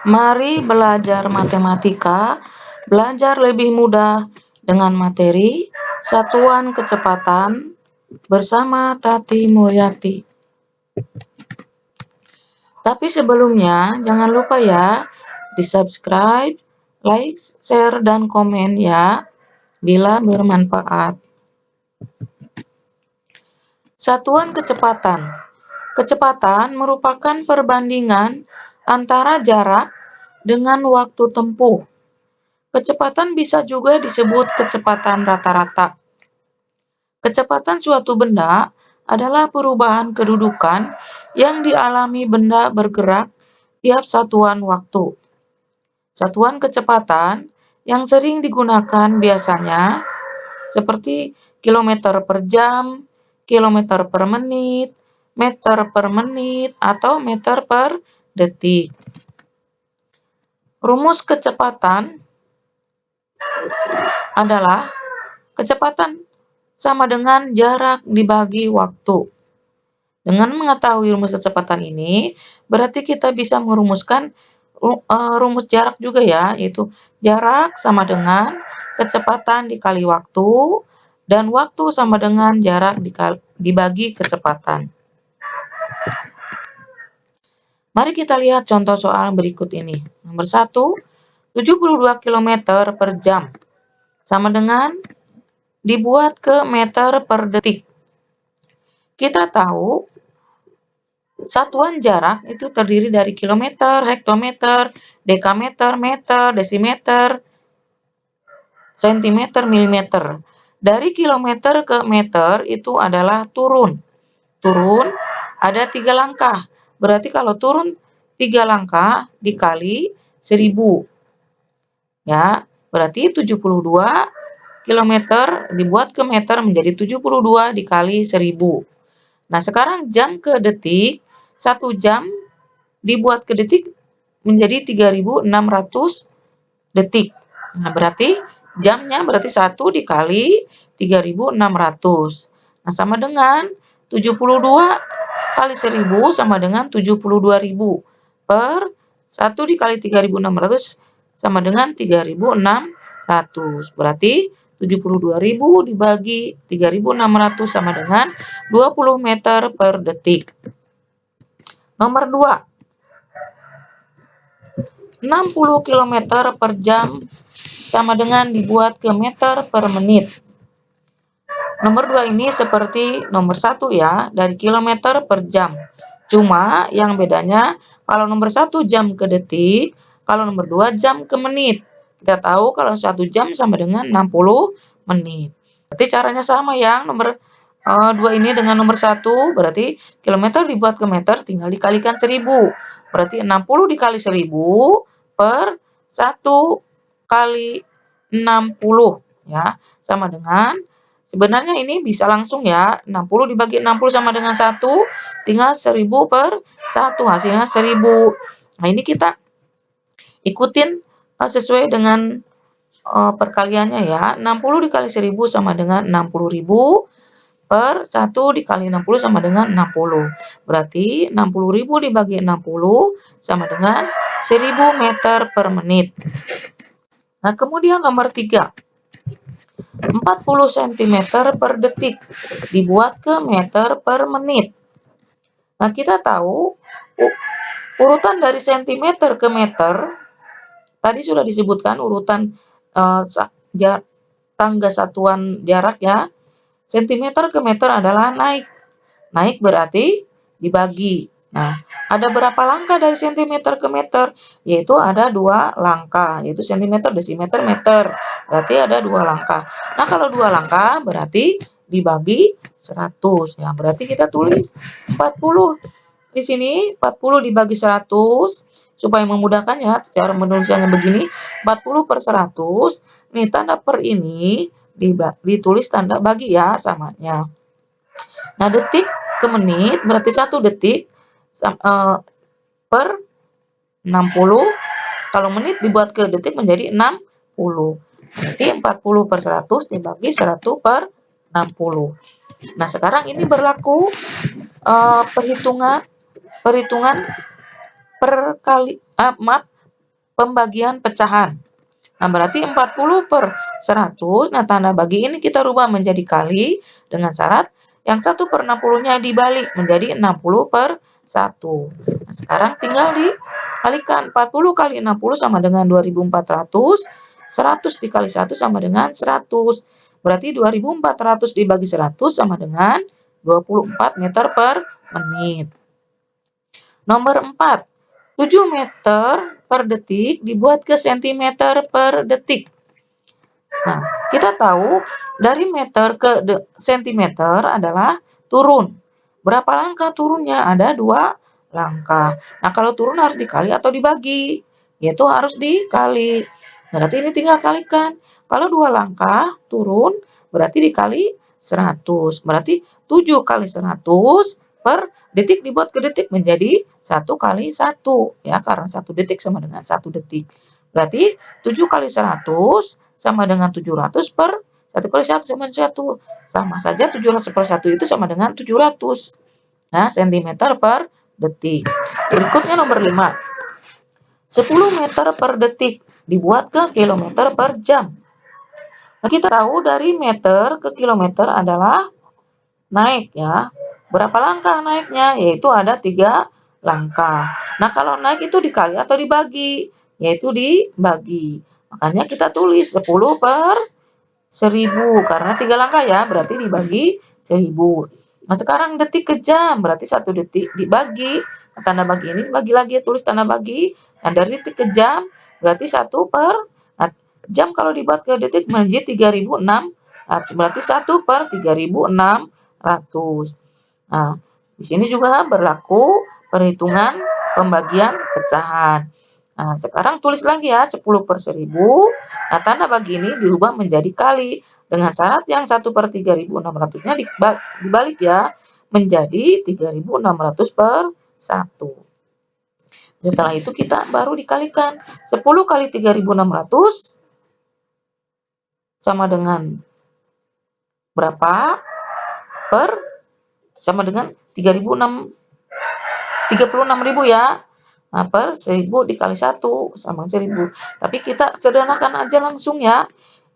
Mari belajar matematika, belajar lebih mudah dengan materi satuan kecepatan bersama Tati Mulyati. Tapi sebelumnya jangan lupa ya di-subscribe, like, share, dan komen ya bila bermanfaat. Satuan kecepatan. Kecepatan merupakan perbandingan antara jarak dengan waktu tempuh. Kecepatan bisa juga disebut kecepatan rata-rata. Kecepatan suatu benda adalah perubahan kedudukan yang dialami benda bergerak tiap satuan waktu. Satuan kecepatan yang sering digunakan biasanya seperti kilometer per jam, kilometer per menit, meter per menit, atau meter per detik. Rumus kecepatan adalah kecepatan sama dengan jarak dibagi waktu. Dengan mengetahui rumus kecepatan ini, berarti kita bisa merumuskan rumus jarak juga ya, yaitu jarak sama dengan kecepatan dikali waktu, dan waktu sama dengan jarak dibagi kecepatan. Mari kita lihat contoh soal berikut ini. Nomor 1, 72 km per jam sama dengan dibuat ke meter per detik. Kita tahu satuan jarak itu terdiri dari kilometer, hektometer, dekameter, meter, desimeter, sentimeter, milimeter. Dari kilometer ke meter itu adalah turun. Turun ada 3 langkah. Berarti kalau turun 3 langkah dikali 1000. Ya, berarti 72 kilometer dibuat ke meter menjadi 72 dikali 1000. Nah, sekarang jam ke detik, 1 jam dibuat ke detik menjadi 3600 detik. Nah, berarti jamnya berarti 1 dikali 3600. Nah, sama dengan 72 kali 1000 sama dengan 72.000 per 1 dikali 3600 sama dengan 3600. Berarti 72.000 dibagi 3600 sama dengan 20 meter per detik. Nomor 2, 60 km per jam sama dengan dibuat ke meter per menit. Nomor 2 ini seperti nomor 1 ya, dari kilometer per jam. Cuma yang bedanya kalau nomor 1 jam ke detik, kalau nomor 2 jam ke menit. Kita tahu kalau 1 jam sama dengan 60 menit. Berarti caranya sama ya, nomor 2 ini dengan nomor 1, berarti kilometer dibuat ke meter tinggal dikalikan 1000. Berarti 60 dikali 1000 per 1 kali 60 ya, sama dengan, sebenarnya ini bisa langsung ya, 60 dibagi 60 sama dengan 1, tinggal 1000 per 1, hasilnya 1000. Nah, ini kita ikutin sesuai dengan perkaliannya ya. 60 dikali 1000 sama dengan 60.000 per 1 dikali 60 sama dengan 60. Berarti 60.000 dibagi 60 sama dengan 1000 meter per menit. Nah, kemudian nomor 3, 40 cm per detik dibuat ke meter per menit. Nah, kita tahu urutan dari cm ke meter tadi sudah disebutkan urutan tangga satuan jarak ya. Sentimeter ke meter adalah naik. Naik berarti dibagi. Nah, ada berapa langkah dari sentimeter ke meter? Yaitu ada 2 langkah, yaitu sentimeter, desimeter, meter. Berarti ada 2 langkah. Nah, kalau 2 langkah berarti dibagi 100. Ya, berarti kita tulis 40. Di sini 40 dibagi 100 supaya memudahkan ya cara menulisannya begini, 40 per 100. Nih tanda per ini ditulis tanda bagi ya samanya. Nah, detik ke menit berarti 1 detik per 60. Kalau menit dibuat ke detik menjadi 60. Berarti 40 per 100 dibagi 100 per 60. Nah, sekarang ini berlaku perhitungan pembagian pecahan. Nah, berarti 40/100, nah tanda bagi ini kita rubah menjadi kali dengan syarat yang 1/60-nya dibalik menjadi 60/1. Nah, sekarang tinggal dikalikan. 40 kali 60 sama dengan 2.400, 100 dikali 1 sama dengan 100. Berarti 2.400 dibagi 100 sama dengan 24 meter per menit. Nomor 4, 7 meter per detik dibuat ke sentimeter per detik. Nah, kita tahu dari meter ke sentimeter adalah turun. Berapa langkah turunnya? Ada 2 langkah. Nah, kalau turun harus dikali atau dibagi? Yaitu harus dikali. Berarti ini tinggal kalikan. Kalau 2 langkah turun, berarti dikali 100. Berarti 7 kali 100 per detik dibuat ke detik menjadi 1 kali 1. Ya, karena 1 detik sama dengan 1 detik. Berarti 7 kali 100 sama dengan 700 per 1 kali 1 sama dengan 1. Sama saja 700 per 1 itu sama dengan 700. Nah, sentimeter per detik. Berikutnya nomor 5. 10 meter per detik dibuat ke kilometer per jam. Nah, kita tahu dari meter ke kilometer adalah naik ya. Berapa langkah naiknya? Yaitu ada 3 langkah. Nah, kalau naik itu dikali atau dibagi? Yaitu dibagi. Makanya kita tulis 10 per 1000 karena 3 langkah ya, berarti dibagi 1000. Nah, sekarang detik ke jam, berarti 1 detik dibagi, tanda bagi ini bagi lagi, tulis tanda bagi. Nah, dari detik ke jam berarti 1 per, nah, jam kalau dibuat ke detik menjadi 3.600, berarti 1 per 3.600. Nah, di sini juga berlaku perhitungan pembagian pecahan. Nah, sekarang tulis lagi ya 10 per 1000. Nah, tanda bagi ini dirubah menjadi kali. Dengan syarat yang 1 per 3.600-nya dibalik ya. Menjadi 3.600 per 1. Setelah itu kita baru dikalikan. 10 kali 3.600 sama dengan berapa? Sama dengan 36.000 ya. Nah, per 1000 dikali 1 sama 1000. Tapi kita sederhanakan aja langsung ya.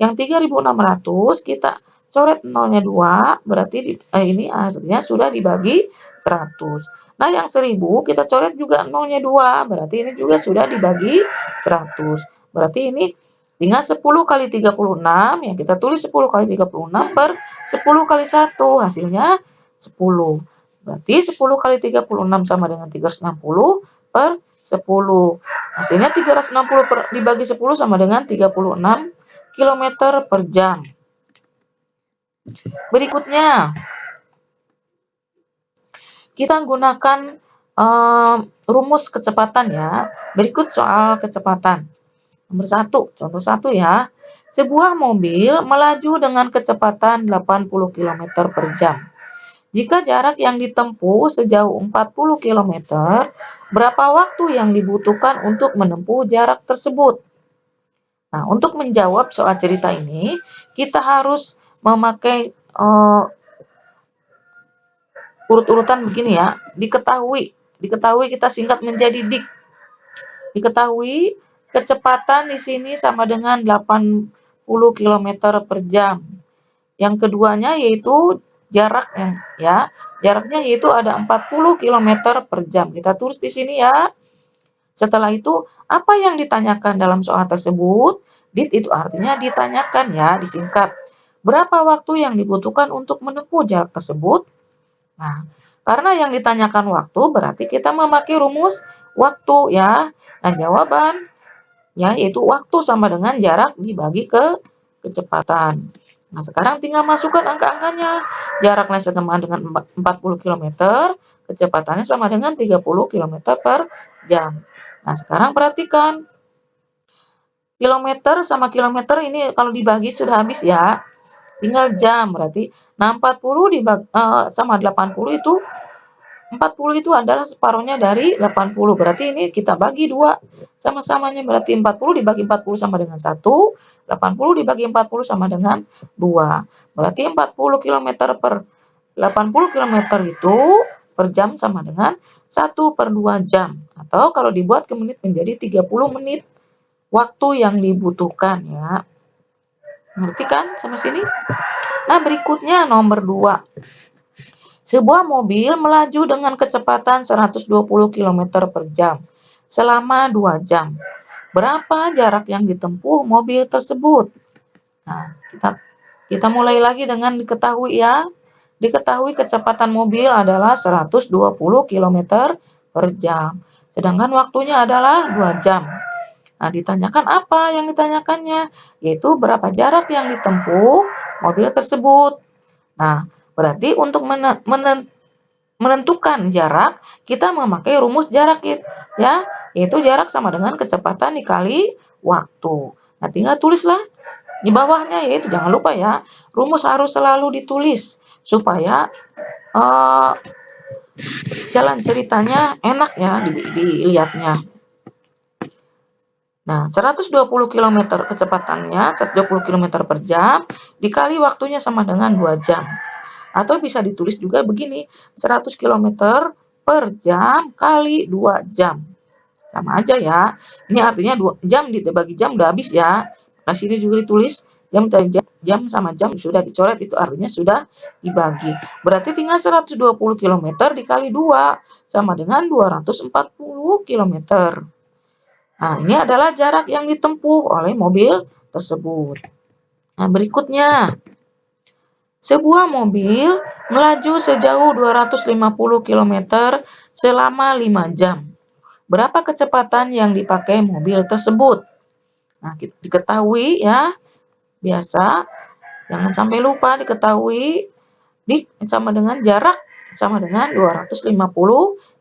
Yang 3.600 kita coret nolnya 2, berarti ini artinya sudah dibagi 100. Nah, yang 1000 kita coret juga nolnya 2, berarti ini juga sudah dibagi 100. Berarti ini tinggal 10 kali 36, yang kita tulis 10 kali 36 per 10 kali 1, hasilnya 10. Berarti 10 kali 36 sama dengan 360 per 10. Hasilnya 360 dibagi 10 sama dengan 36 km per jam. Berikutnya, kita gunakan rumus kecepatan ya. Berikut soal kecepatan. Nomor 1, contoh 1 ya. Sebuah mobil melaju dengan kecepatan 80 km per jam. Jika jarak yang ditempuh sejauh 40 km, berapa waktu yang dibutuhkan untuk menempuh jarak tersebut? Nah, untuk menjawab soal cerita ini, kita harus memakai urut-urutan begini ya. Diketahui kita singkat menjadi dik. Diketahui kecepatan di sini sama dengan 80 km per jam. Yang keduanya yaitu jarak jaraknya yaitu ada 40 km per jam. Kita tulis di sini ya. Setelah itu, apa yang ditanyakan dalam soal tersebut? Dit itu artinya ditanyakan ya, disingkat. Berapa waktu yang dibutuhkan untuk menempuh jarak tersebut? Nah, karena yang ditanyakan waktu, berarti kita memakai rumus waktu ya. Nah, jawabannya yaitu waktu sama dengan jarak dibagi ke kecepatan. Nah, sekarang tinggal masukkan angka-angkanya. Jaraknya sama dengan 40 km, kecepatannya sama dengan 30 km per jam. Nah, sekarang perhatikan. Kilometer sama kilometer ini kalau dibagi sudah habis ya. Tinggal jam berarti. Nah, 40 sama 80 itu 40 itu adalah separuhnya dari 80. Berarti ini kita bagi 2. Sama-samanya berarti 40 dibagi 40 sama dengan 1. 80 dibagi 40 sama dengan 2. Berarti 40 km per 80 km itu per jam sama dengan 1/2 jam. Atau kalau dibuat ke menit menjadi 30 menit. waktu yang dibutuhkan ya. Ngerti kan sampai sini? Nah, berikutnya nomor 2. Sebuah mobil melaju dengan kecepatan 120 km per jam selama 2 jam. Berapa jarak yang ditempuh mobil tersebut? Nah, kita mulai lagi dengan diketahui ya. Diketahui kecepatan mobil adalah 120 km per jam. Sedangkan waktunya adalah 2 jam. Nah, ditanyakan apa yang ditanyakannya? Yaitu berapa jarak yang ditempuh mobil tersebut. Nah, berarti untuk menentukan jarak, kita memakai rumus jarak ya, yaitu jarak sama dengan kecepatan dikali waktu. Nah, tinggal tulislah di bawahnya, yaitu jangan lupa ya, rumus harus selalu ditulis supaya jalan ceritanya enak ya dilihatnya. Nah, 120 km kecepatannya, 120 km per jam, dikali waktunya sama dengan 2 jam. Atau bisa ditulis juga begini, 100 km per jam kali 2 jam. Sama aja ya. Ini artinya 2 jam dibagi jam udah habis ya. Nah, sini juga ditulis jam sama jam sudah dicoret, itu artinya sudah dibagi. Berarti tinggal 120 km dikali 2 sama dengan 240 km. Nah, ini adalah jarak yang ditempuh oleh mobil tersebut. Nah, berikutnya, sebuah mobil melaju sejauh 250 km selama 5 jam. Berapa kecepatan yang dipakai mobil tersebut? Nah, diketahui ya, biasa, jangan sampai lupa diketahui sama dengan jarak sama dengan 250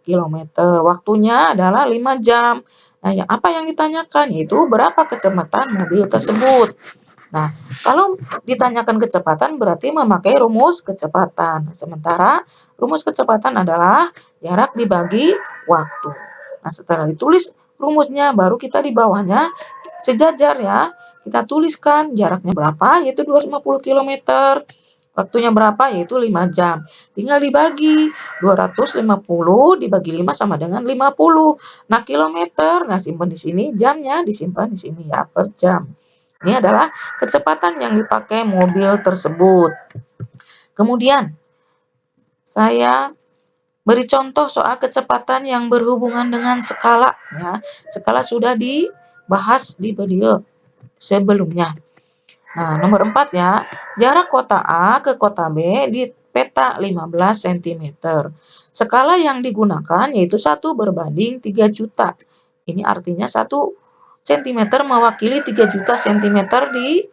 km. Waktunya adalah 5 jam. Nah, apa yang ditanyakan yaitu berapa kecepatan mobil tersebut. Nah, kalau ditanyakan kecepatan berarti memakai rumus kecepatan. Sementara rumus kecepatan adalah jarak dibagi waktu. Nah, setelah ditulis rumusnya, baru kita di bawahnya sejajar ya. Kita tuliskan jaraknya berapa, yaitu 250 km. Waktunya berapa, yaitu 5 jam. Tinggal dibagi, 250 dibagi 5 sama dengan 50. Nah, kilometer, nah simpan di sini, jamnya disimpan di sini ya, per jam. Ini adalah kecepatan yang dipakai mobil tersebut. Kemudian, saya beri contoh soal kecepatan yang berhubungan dengan skala ya. Skala sudah dibahas di video sebelumnya. Nah, nomor 4 ya. Jarak kota A ke kota B di peta 15 cm. Skala yang digunakan yaitu 1 berbanding 3 juta. Ini artinya 1 cm mewakili 3 juta cm di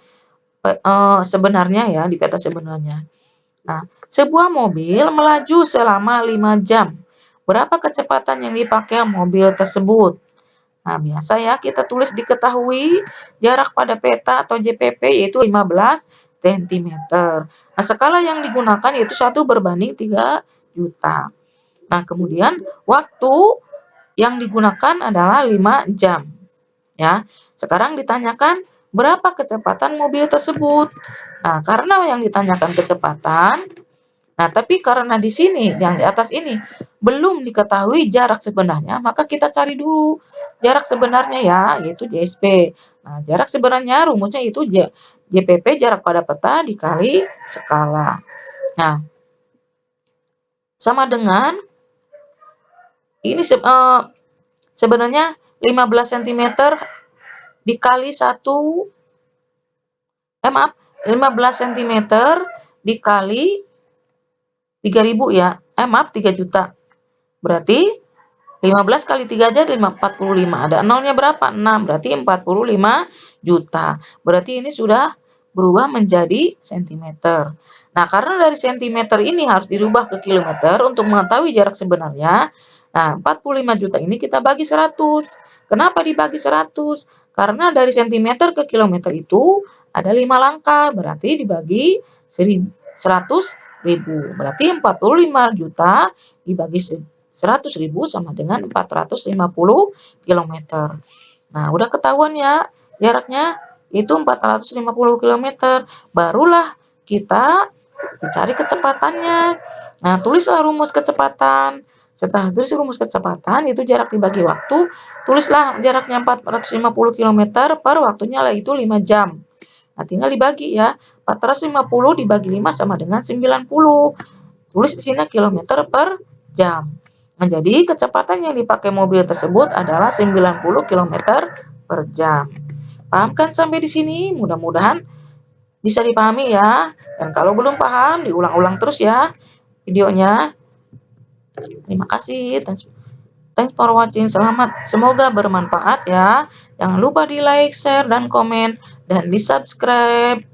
sebenarnya ya, di peta sebenarnya. Nah, sebuah mobil melaju selama 5 jam. Berapa kecepatan yang dipakai mobil tersebut? Nah, biasa ya kita tulis diketahui jarak pada peta atau JPP yaitu 15 cm. Nah, skala yang digunakan yaitu 1 berbanding 3 juta. Nah, kemudian waktu yang digunakan adalah 5 jam. Ya. Sekarang ditanyakan berapa kecepatan mobil tersebut. Nah, karena yang ditanyakan kecepatan, nah tapi karena di sini yang di atas ini belum diketahui jarak sebenarnya, maka kita cari dulu jarak sebenarnya ya, yaitu JSP. Nah, jarak sebenarnya rumusnya itu JPP jarak pada peta dikali skala. Nah, sama dengan ini sebenarnya 15 cm dikali 15 cm dikali 3.000 ya. Maaf 3 juta. Berarti 15 kali 3 aja 45. Ada nolnya berapa? 6. Berarti 45 juta. Berarti ini sudah berubah menjadi sentimeter. Nah, karena dari sentimeter ini harus dirubah ke kilometer untuk mengetahui jarak sebenarnya. Nah, 45 juta ini kita bagi 100. Kenapa dibagi 100? Karena dari sentimeter ke kilometer itu ada 5 langkah. Berarti dibagi 100.000. Berarti 45 juta dibagi 100.000 sama dengan 450 km. Nah, udah ketahuan ya jaraknya itu 450 km. Barulah kita dicari kecepatannya. Nah, tulislah rumus kecepatan. Setelah tulis rumus kecepatan, itu jarak dibagi waktu, tulislah jaraknya 450 km per waktunya yaitu 5 jam. Nah, tinggal dibagi ya. 450 dibagi 5 sama dengan 90. Tulis di sini kilometer per jam. Nah, jadi kecepatan yang dipakai mobil tersebut adalah 90 km per jam. Paham kan sampai di sini? Mudah-mudahan bisa dipahami ya. Dan kalau belum paham, diulang-ulang terus ya videonya. Terima kasih. Thanks for watching. Semoga bermanfaat ya. Jangan lupa di like, share, dan komen, dan di subscribe.